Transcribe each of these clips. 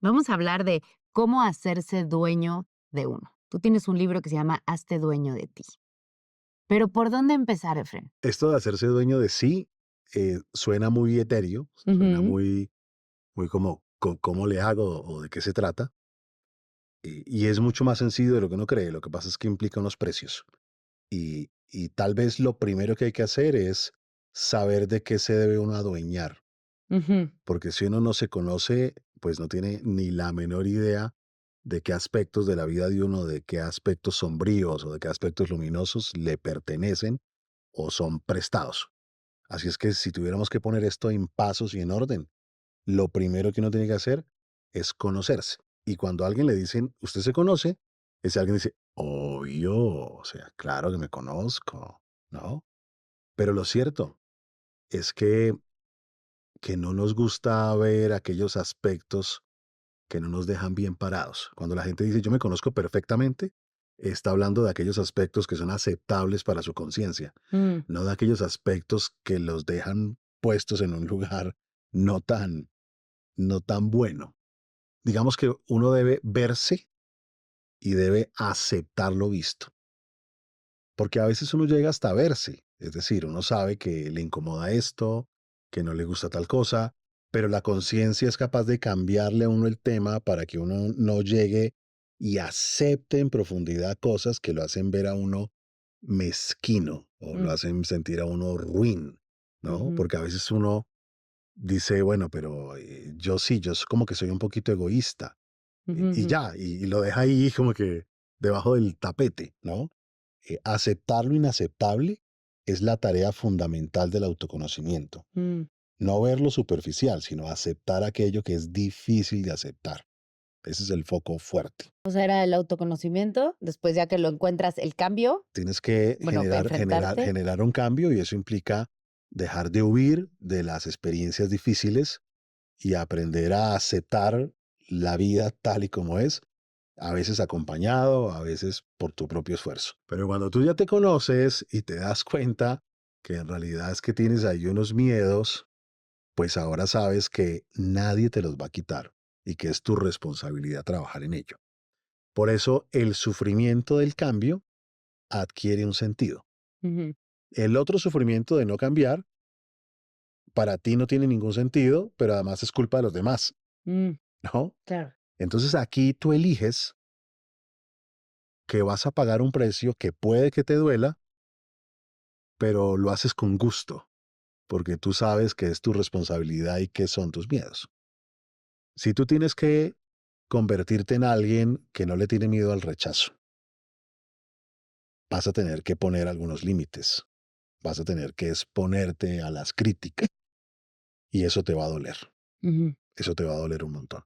Vamos a hablar de cómo hacerse dueño de uno. Tú tienes un libro que se llama Hazte dueño de ti. Pero ¿por dónde empezar, Efren? Esto de hacerse dueño de sí suena muy etéreo, suena Ujú. muy como cómo le hago o de qué se trata, y es mucho más sencillo de lo que uno cree. Lo que pasa es que implica unos precios. Y tal vez lo primero que hay que hacer es saber de qué se debe uno adueñar, Ujú. porque si uno no se conoce, pues no tiene ni la menor idea de qué aspectos de la vida de uno, de qué aspectos sombríos o de qué aspectos luminosos le pertenecen o son prestados. Así es que si tuviéramos que poner esto en pasos y en orden, lo primero que uno tiene que hacer es conocerse. Y cuando a alguien le dicen, ¿usted se conoce? Ese alguien dice, obvio, o sea, claro que me conozco, ¿no? Pero lo cierto es que no nos gusta ver aquellos aspectos que no nos dejan bien parados. Cuando la gente dice, yo me conozco perfectamente, está hablando de aquellos aspectos que son aceptables para su conciencia, Mm. no de aquellos aspectos que los dejan puestos en un lugar no tan, no tan bueno. Digamos que uno debe verse y debe aceptar lo visto, porque a veces uno llega hasta verse, es decir, uno sabe que le incomoda esto, que no le gusta tal cosa, pero la conciencia es capaz de cambiarle a uno el tema para que uno no llegue y acepte en profundidad cosas que lo hacen ver a uno mezquino o lo Mm. hacen sentir a uno ruin, ¿no? Ujú. Porque a veces uno dice, bueno, pero yo sí, como que soy un poquito egoísta Ujú, y ujú. ya, y lo deja ahí como que debajo del tapete, ¿no? Aceptar lo inaceptable es la tarea fundamental del autoconocimiento. Mm. No ver lo superficial, sino aceptar aquello que es difícil de aceptar. Ese es el foco fuerte. O sea, era el autoconocimiento, después ya que lo encuentras, el cambio, Tienes que bueno, enfrentarte. generar un cambio y eso implica dejar de huir de las experiencias difíciles y aprender a aceptar la vida tal y como es, a veces acompañado, a veces por tu propio esfuerzo. Pero cuando tú ya te conoces y te das cuenta que en realidad es que tienes ahí unos miedos, pues ahora sabes que nadie te los va a quitar y que es tu responsabilidad trabajar en ello. Por eso el sufrimiento del cambio adquiere un sentido. Ujú. El otro sufrimiento de no cambiar, para ti no tiene ningún sentido, pero además es culpa de los demás, Mm. ¿no? Claro. Entonces aquí tú eliges que vas a pagar un precio que puede que te duela, pero lo haces con gusto, porque tú sabes que es tu responsabilidad y que son tus miedos. Si tú tienes que convertirte en alguien que no le tiene miedo al rechazo, vas a tener que poner algunos límites, vas a tener que exponerte a las críticas y eso te va a doler, Ujú. eso te va a doler un montón,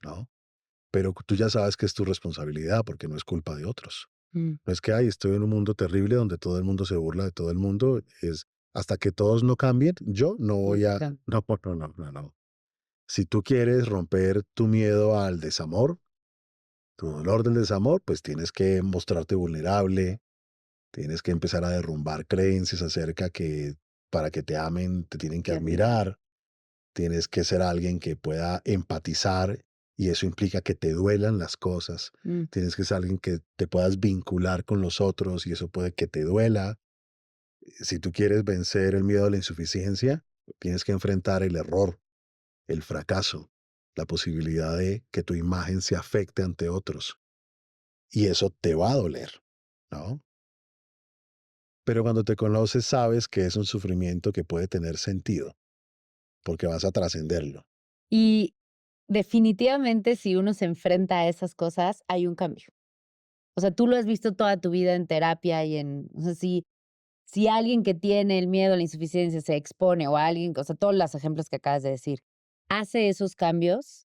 ¿no? Pero tú ya sabes que es tu responsabilidad porque no es culpa de otros. Mm. No es que, ay, estoy en un mundo terrible donde todo el mundo se burla de todo el mundo, es hasta que todos no cambien, yo no voy a, Claro. no, no, no, no, no. Si tú quieres romper tu miedo al desamor, tu dolor del desamor, pues tienes que mostrarte vulnerable, tienes que empezar a derrumbar creencias acerca que para que te amen te tienen que Que admirar. admirar, tienes que ser alguien que pueda empatizar y eso implica que te duelan las cosas. Mm. Tienes que ser alguien que te puedas vincular con los otros y eso puede que te duela. Si tú quieres vencer el miedo a la insuficiencia, tienes que enfrentar el error, el fracaso, la posibilidad de que tu imagen se afecte ante otros. Y eso te va a doler, ¿no? Pero cuando te conoces sabes que es un sufrimiento que puede tener sentido, porque vas a trascenderlo. Y definitivamente, si uno se enfrenta a esas cosas, hay un cambio. O sea, tú lo has visto toda tu vida en terapia y en, o sea, si alguien que tiene el miedo a la insuficiencia se expone o alguien, o sea, todos los ejemplos que acabas de decir, hace esos cambios,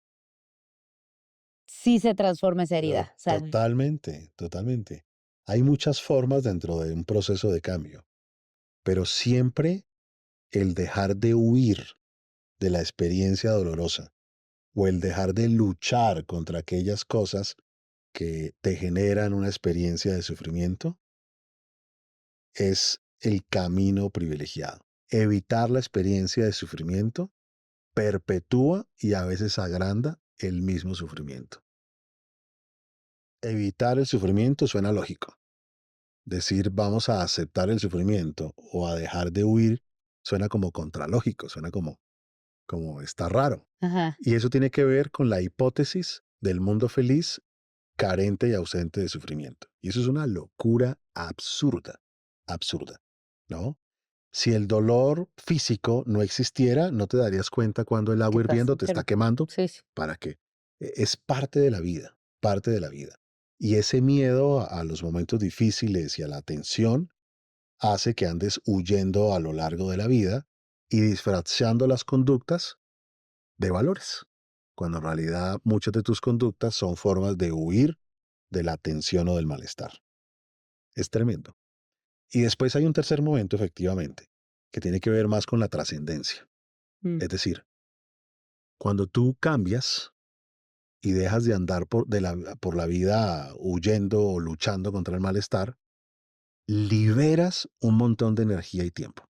sí se transforma esa herida. O sea, Totalmente, totalmente. Hay muchas formas dentro de un proceso de cambio, pero siempre el dejar de huir de la experiencia dolorosa o el dejar de luchar contra aquellas cosas que te generan una experiencia de sufrimiento es el camino privilegiado. Evitar la experiencia de sufrimiento perpetúa y a veces agranda el mismo sufrimiento. Evitar el sufrimiento suena lógico. Decir vamos a aceptar el sufrimiento o a dejar de huir suena como contralógico, suena como está raro. Ajá. Y eso tiene que ver con la hipótesis del mundo feliz, carente y ausente de sufrimiento. Y eso es una locura absurda, absurda, ¿no? Si el dolor físico no existiera, no te darías cuenta cuando el ¿Qué agua pasa? hirviendo te está Claro. quemando. Sí, sí. ¿Para qué? Es parte de la vida, parte de la vida. Y ese miedo a los momentos difíciles y a la tensión hace que andes huyendo a lo largo de la vida y disfrazando las conductas de valores, cuando en realidad muchas de tus conductas son formas de huir de la tensión o del malestar. Es tremendo. Y después hay un tercer momento, efectivamente, que tiene que ver más con la trascendencia. Mm, Es decir, cuando tú cambias y dejas de andar por la vida huyendo o luchando contra el malestar, liberas un montón de energía y tiempo.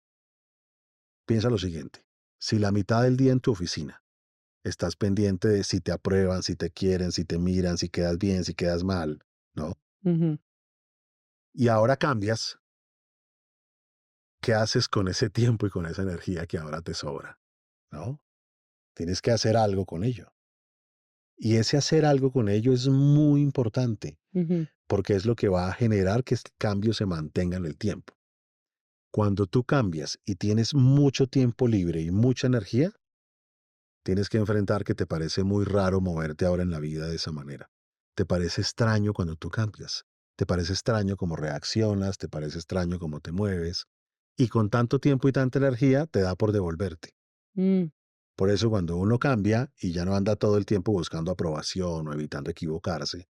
Piensa lo siguiente, si la mitad del día en tu oficina estás pendiente de si te aprueban, si te quieren, si te miran, si quedas bien, si quedas mal, ¿no? ujú. Y ahora cambias, ¿qué haces con ese tiempo y con esa energía que ahora te sobra? ¿No? Tienes que hacer algo con ello. Y ese hacer algo con ello es muy importante, Ujú. porque es lo que va a generar que este cambio se mantenga en el tiempo. Cuando tú cambias y tienes mucho tiempo libre y mucha energía, tienes que enfrentar que te parece muy raro moverte ahora en la vida de esa manera. Te parece extraño cuando tú cambias. Te parece extraño cómo reaccionas, te parece extraño cómo te mueves. Y con tanto tiempo y tanta energía, te da por devolverte. Mm, Por eso cuando uno cambia y ya no anda todo el tiempo buscando aprobación o evitando equivocarse,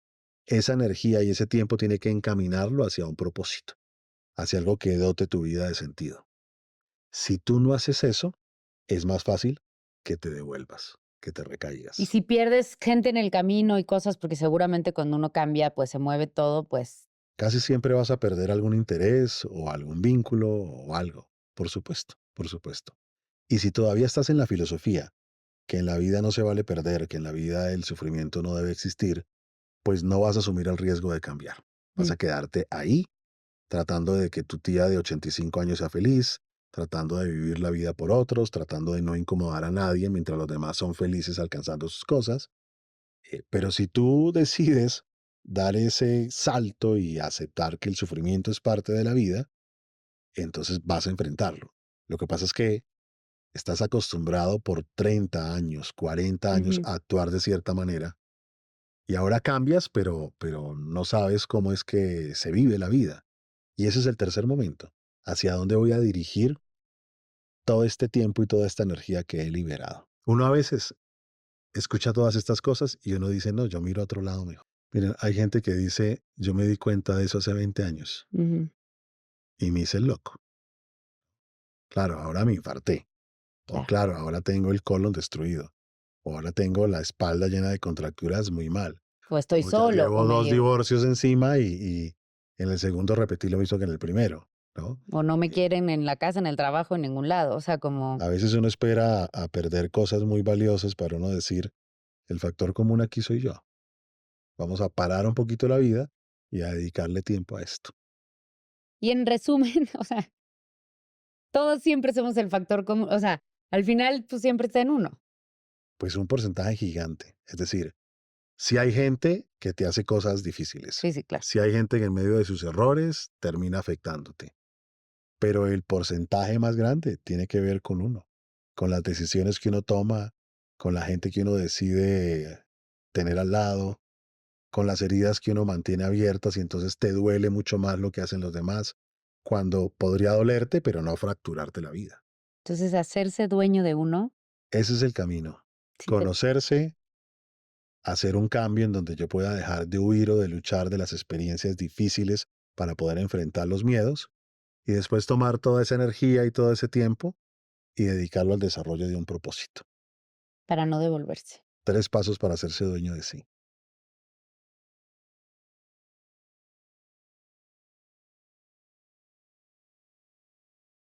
esa energía y ese tiempo tiene que encaminarlo hacia un propósito, hacia algo que dote tu vida de sentido. Si tú no haces eso, es más fácil que te devuelvas, que te y recaigas. si pierdes gente en el camino y cosas, porque seguramente cuando uno cambia, pues, se mueve todo, pues Casi siempre vas a perder algún interés o algún vínculo o algo, por supuesto, por supuesto. Y si todavía estás en la filosofía, que en la vida no se vale perder, que en la vida el sufrimiento no debe existir, pues no vas a asumir el riesgo de cambiar. Vas mm, a quedarte ahí, tratando de que tu tía de 85 años sea feliz, tratando de vivir la vida por otros, tratando de no incomodar a nadie mientras los demás son felices alcanzando sus cosas. Pero si tú decides dar ese salto y aceptar que el sufrimiento es parte de la vida, entonces vas a enfrentarlo. Lo que pasa es que estás acostumbrado por 30 años, 40 años ujú. a actuar de cierta manera y ahora cambias, pero no sabes cómo es que se vive la vida. Y ese es el tercer momento. ¿Hacia dónde voy a dirigir todo este tiempo y toda esta energía que he liberado? Uno a veces escucha todas estas cosas y uno dice, no, yo miro a otro lado mejor. Miren, hay gente que dice, yo me di cuenta de eso hace 20 años Ujú, y me hice el loco. Claro, ahora me infarté. O claro. claro, ahora tengo el colon destruido. O ahora tengo la espalda llena de contracturas muy mal. O estoy O ya solo, o llevo me 2 divorcios encima y en el segundo repetí lo mismo que en el primero, ¿no? o no me Eh, quieren en la casa, en el trabajo, en ningún lado. O sea, como a veces uno espera a perder cosas muy valiosas para uno decir, el factor común aquí soy yo. Vamos a parar un poquito la vida y a dedicarle tiempo a esto. y en resumen, o sea, todos siempre somos el factor común, o sea, al final, pues, siempre está en uno. Pues un porcentaje gigante. Es decir, si hay gente que te hace cosas difíciles, Sí, sí, claro. si hay gente que en medio de sus errores termina afectándote, pero el porcentaje más grande tiene que ver con uno, con las decisiones que uno toma, con la gente que uno decide tener al lado, con las heridas que uno mantiene abiertas y entonces te duele mucho más lo que hacen los demás, cuando podría dolerte, pero no fracturarte la vida. Entonces, hacerse dueño de uno, Ese es el camino. sí te Conocerse, hacer un cambio en donde yo pueda dejar de huir o de luchar de las experiencias difíciles para poder enfrentar los miedos y después tomar toda esa energía y todo ese tiempo y dedicarlo al desarrollo de un propósito. para no devolverse. 3 pasos para hacerse dueño de sí.